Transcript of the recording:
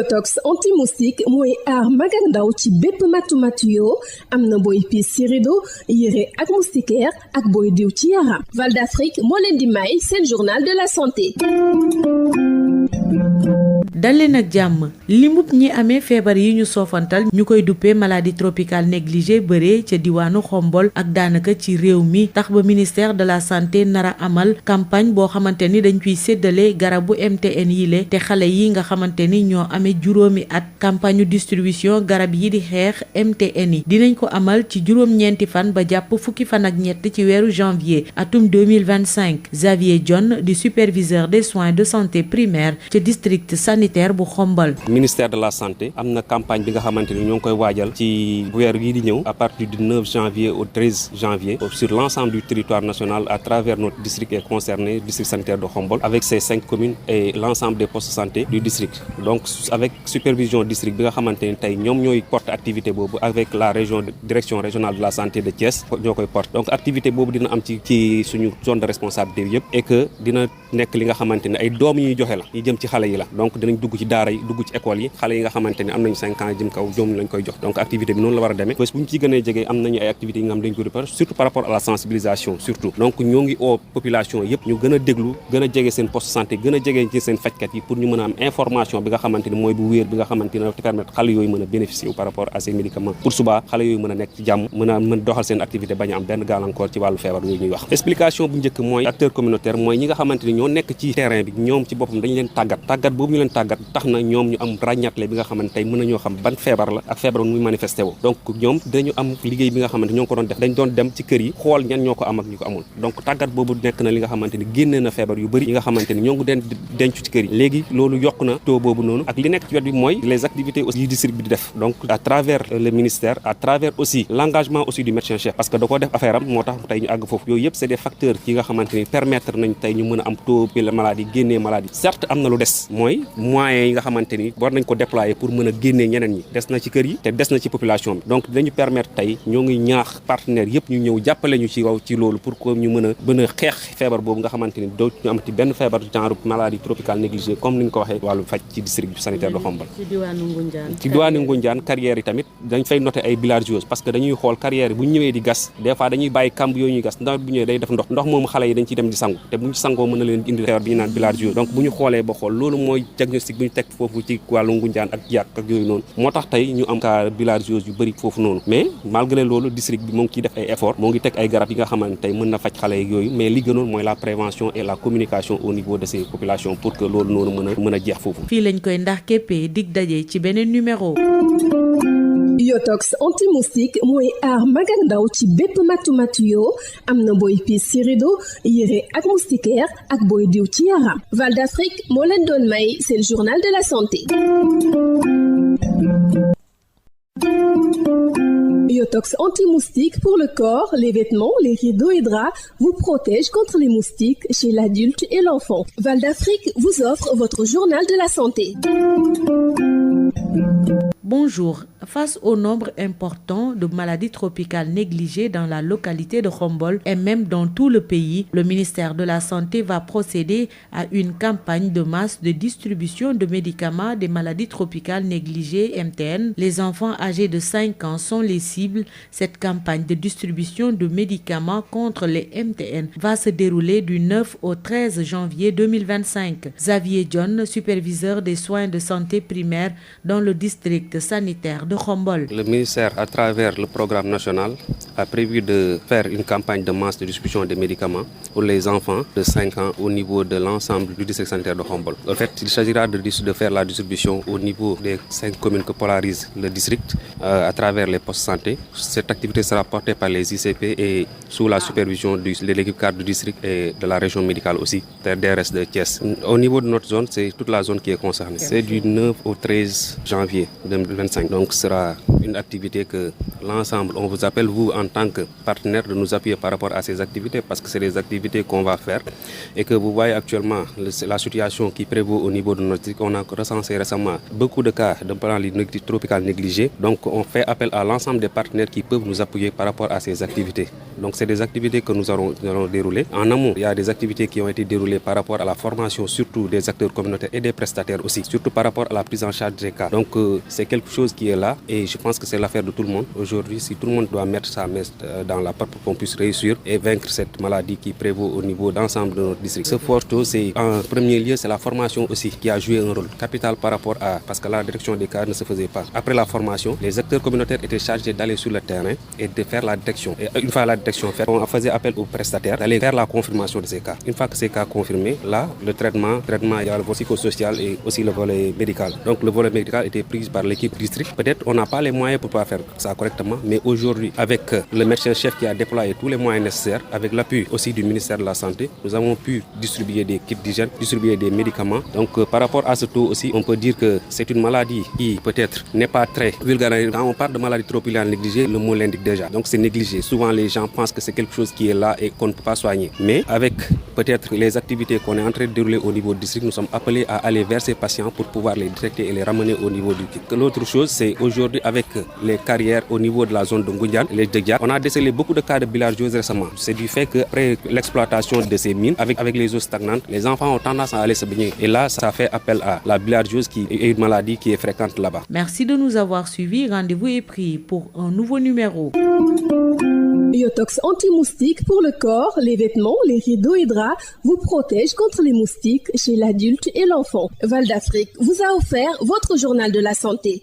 Yotox anti-moustique mooy aar mag ak ndaw ci bépp matu-matu yoo am na booy piis ci rido yére ak moustiquaire ak booy diw ci yaram. Val d'Afrique moo leen di may seen journal de la santé. daleen ak jàmm limub ñi amee feebar yi ñu soofantal ñu koy duppee maladie tropicale négligée bëree ca diwaanu Xombol ak daanaka ci réew mi tax ba ministère de la santé nara amal campagne boo xamante ni dañ ciy séddale garabu MTN yile te xale yi nga xamante ni ñoo amee juróomi at campagne distribution garab yi di xeex MTN yi dinañ ko amal ci juróom-ñeenti fan ba jàpp fukki fan ak ñett ci weeru janvier atum 2025 Xavier John di superviseur des soins de santé primaire ca district sanitaire bu Xombol. ministère de la santé am na campagne bi nga xamante ni ñoo ngi koy waajal ci weer yi di ñëw à partir du 9 janvier au 13 janvier sur l'ensemble du territoire national à travers notre district est concerné district sanitaire de Xombol avec ses 5 communes et l'ensemble des postes de santé du district. Donc avec supervision district bi nga xamante ni tey ñoom ñooy porte activité boobu avec la direction régionale de la santé de Thiès ñoo koy porte donc activité boobu dina am ci suñu zone de responsabilité yëpp et que dina nekk li nga xamante ni ay doom yi ñuy joxe la ñu jëm ci xale yi la donc dinañ dugg ci daara yi dugg ci école yi xale yi nga xamante ni am nañu 5 ans jëm kaw ñoom lañ koy jox donc activité bi noonu la war a demee bés bu ñu ci gënee jege am nañu ay activités yi nga xam dañ ko réparé surtout par rapport à la sensibilisation surtout donc ñoo ngi oo population yëpp ñu gën a déglu gën a jege seen poste santé gën a jege ci seen fajkat yi pour ñu mën a am information bi nga xamante ni mooy bu wéer bi nga xamante ni te permettre xale yooyu mën a bénéficier wu par rapport à ces médicaments pour suba xale yooyu mën a nekk ci jàmm mën doxal seen activité bañ a am benn gàllankoor ci wàllu feebar yooyu ñuy wax explication bu njëkk mooy acteur communautaire mooy ñi nga xamante ni ñoo nekk ci terrain bi ñoom ci boppam dañu leen tàggat boobu ñu leen tàggat tax na ñoom ñu am ràññatle bi nga xamante tey mën nañoo xam ban feebar la ak feebar muy manifesté wu donc ñoom dañu am liggéey bi nga xamante ñoo ko doon def dañ doon dem ci kër yi xool ñan ñoo ko am ak ñu ko amul donc tàggat boobu nekk na li nga xamante ni génne na feebar yu bëri yi nga xamante ni ñoo ngi den denc ci kër yi léegi loolu yokk na taux boobu noonu ak li nekk ci wet bi mooy les activités aussi yu district bi di def donc à travers le ministère à travers aussi l'engagement aussi du médecin chef parce que da koo def affaire am moo tax tey ñu àgg foofu yooyu yëpp c'est des facteurs yi nga xamante ni permettre nañ tey ñu mën a am taux bi la maladie génnee maladie certes am na lu des mooy moyens yi nga xamante ni war nañ ko déployer pour mën a génnee ñeneen ñi des na ci kër yi te des na ci population bi donc dinañu permettre tey ñoo ngi ñaax partenaires yëpp ñu ñëw jàppale ñu ci ci loolu pour que ñu mën a xeex feebar boobu nga xamante ni doo ñu amati benn feebar genre maladie tropicale négligée comme ni ñu ko waxee wàllu faj ci district sanitaire de Xombol ci diwaanu Ngunjaan carrières yi tamit dañ fay noter ay bilharziose parce que dañuy xool carrière yi bu ñu ñëwee di gas des fois dañuy bàyyi kamb yooyu ñuy gas ndax bu ñëwee day def ndox moomu xale yi dañ ciy dem di sangu te bu ñu sangoo mën na leen indi feebar bi ñu naan bilharziose donc bu ñu xoolee ba xool loolu mooy diagnostic bu ñu teg foofu ci wàllu Ngunjaan ak yàq ak yooyu noonu moo tax tey ñu am cas bilharziose yu bëri foofu noonu mais malgré loolu district bi moo ngi ciy def ay effort moo ngi teg ay garab yi nga xamante tey mën na faj xale yi yooyu mais li gënoon mooy la prévention et la communication au niveau de ces populations pour que loolu noonu mën a jeex foofu. fii lañ koy ndax képpee dig daje ci beneen numéro. Yotox anti-moustique mooy aar mag ak ndaw ci bépp matu-matu yoo am na booy piis ci rido yére ak moustiquaire ak booy diw ci yaram. Val d'Afrique moo leen doon may seen journal de la santé. Yotox anti-moustique pour le corps, les vêtements, les rideaux et draps vous protège contre les moustiques chez l'adulte et l'enfant. Val d'Afrique vous offre votre journal de la santé. Bonjour. Face au nombre important de maladies tropicales négligées dans la localité de Xombol et même dans tout le pays, le ministère de la Santé va procéder à une campagne de masse de distribution de médicaments des maladies tropicales négligées MTN. Les enfants âgés de 5 ans sont les cibles. Cette campagne de distribution de médicaments contre les MTN va se dérouler du 9 au 13 janvier 2025. Xavier John, superviseur des soins de santé primaire dans le district sanitaire de Xombol. Le ministère, à travers le programme national, a prévu de faire une campagne de masse de distribution des médicaments pour les enfants de 5 ans au niveau de l'ensemble du district sanitaire de Xombol. En fait, il s'agira de faire la distribution au niveau des 5 communes que polarise le district à travers les postes de santé. Cette activité sera portée par les ICP et sous la supervision de l'équipe cadre du district et de la région médicale aussi, DRS de Thiès. Au niveau de notre zone, c'est toute la zone qui est concernée. C'est du 9 au 13 janvier 2025. Donc sera une activité que l'ensemble, on vous appelle vous en tant que partenaire de nous appuyer par rapport à ces activités parce que c'est des activités qu'on va faire et que vous voyez actuellement la situation qui prévaut au niveau de notre district. On a recensé récemment beaucoup de cas de maladies tropicales négligées. Donc on fait appel à l'ensemble des partenaires qui peuvent nous appuyer par rapport à ces activités. Donc c'est des activités que nous allons dérouler. En amont, il y a des activités qui ont été déroulées par rapport à la formation surtout des acteurs communautaires et des prestataires aussi, surtout par rapport à la prise en charge des cas. Donc c'est quelque chose qui est là et je pense que c'est l'affaire de tout le monde. Aujourd'hui, si tout le monde doit mettre sa main dans la porte pour qu'on puisse réussir et vaincre cette maladie qui prévaut au niveau d'ensemble de notre district. Ce forte, c'est en premier lieu, c'est la formation aussi qui a joué un rôle capital par rapport à, parce que la détection des cas ne se faisait pas. Après la formation, les acteurs communautaires étaient chargés d'aller sur le terrain et de faire la détection. Et une fois la détection faite, on faisait appel aux prestataires d'aller faire la confirmation de ces cas. Une fois que ces cas confirmés, là, le traitement, il y a le volet psychosocial et aussi le volet médical. Donc le volet médical était pris par l'équipe district. Peut-être on n'a pas les moyens pour pouvoir faire ça correctement, mais aujourd'hui, avec le médecin-chef qui a déployé tous les moyens nécessaires, avec l'appui aussi du ministère de la Santé, nous avons pu distribuer des kits d'hygiène, distribuer des médicaments. Donc par rapport à ce taux aussi, on peut dire que c'est une maladie qui peut-être n'est pas très vulgarisée. Quand on parle de maladie tropicale négligée, le mot l'indique déjà. Donc c'est négligé. Souvent les gens pensent que c'est quelque chose qui est là et qu'on ne peut pas soigner. Mais avec peut-être les activités qu'on est en train de dérouler au niveau du district, nous sommes appelés à aller vers ces patients pour pouvoir les détecter et les ramener au niveau du kit. L'autre chose, c'est aujourd'hui avec les carrières au niveau de la zone de Ngoundiane, les Degdiak, on a décelé beaucoup de cas de bilharziose récemment. C'est du fait qu'après l'exploitation de ces mines, avec les eaux stagnantes, les enfants ont tendance à aller se baigner. Et là, ça fait appel à la bilharziose qui est une maladie qui est fréquente là-bas. Merci de nous avoir suivis. Rendez-vous est pris pour un nouveau numéro. Yotox anti-moustique pour le corps, les vêtements, les rideaux et draps vous protège contre les moustiques chez l'adulte et l'enfant. Val d'Afrique vous a offert votre journal de la santé.